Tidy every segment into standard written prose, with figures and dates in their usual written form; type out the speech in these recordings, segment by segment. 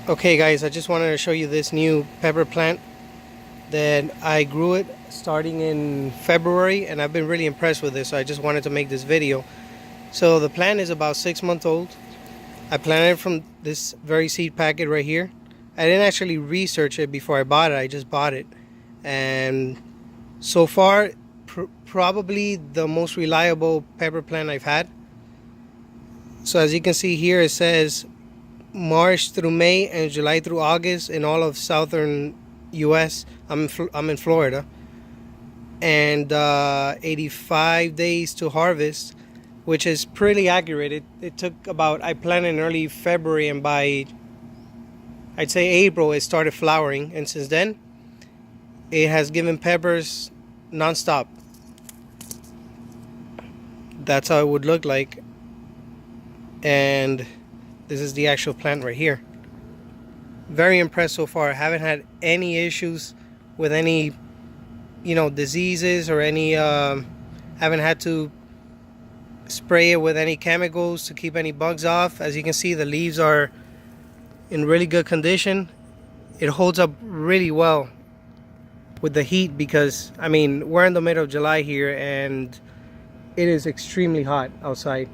Okay guys, I just wanted to show you this new pepper plant that I grew it starting in February, and I've been really impressed with this, so I just wanted to make this video. So the plant is about 6 months old. I planted it from this very seed packet right here. I didn't actually research it before I bought it, I just bought it. And so far, probably the most reliable pepper plant I've had. So as you can see here, it says March through May and July through August in all of southern US. I'm in Florida. And 85 days to harvest, which is pretty accurate. It took about, I planted in early February, and by I'd say April it started flowering, and since then it has given peppers non-stop. That's how it would look like. And this is the actual plant right here. Very impressed so far. I haven't had any issues with any diseases or any haven't had to spray it with any chemicals to keep any bugs off. As you can see, the leaves are in really good condition. It holds up really well with the heat, because I mean, we're in the middle of July here and it is extremely hot outside.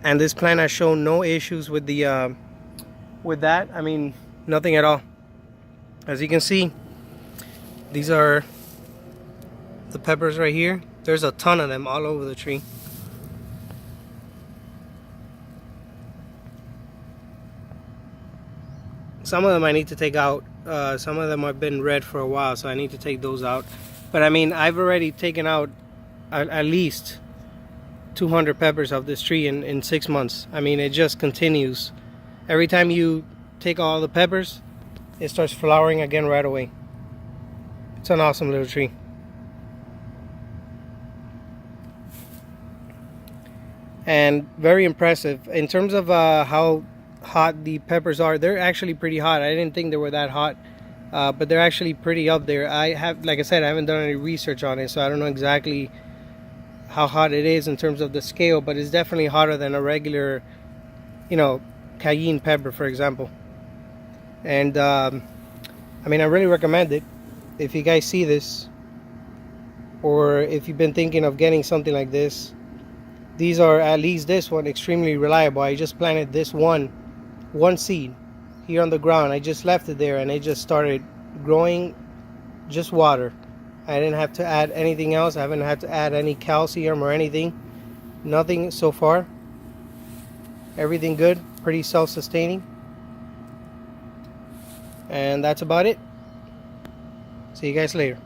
And this plant has shown no issues with the with that. I mean, nothing at all. As you can see, these are the peppers right here. There's a ton of them all over the tree. Some of them I need to take out. Some of them have been red for a while, so I need to take those out. But I mean, I've already taken out at least 200 peppers off this tree in 6 months. I mean, it just continues. Every time you take all the peppers, it starts flowering again right away. It's an awesome little tree. And very impressive. In terms of how hot the peppers are, they're actually pretty hot. I didn't think they were that hot, but they're actually pretty up there. Like I said, I haven't done any research on it, so I don't know exactly how hot it is in terms of the scale, but it's definitely hotter than a regular, cayenne pepper, for example. And I mean, I really recommend it. If you guys see this, or if you've been thinking of getting something like this, these are, at least this one, extremely reliable. I just planted this one seed here on the ground. I just left it there and it just started growing. Just water. I didn't have to add anything else. I haven't had to add any calcium or anything. Nothing so far. Everything good. Pretty self-sustaining. And that's about it. See you guys later.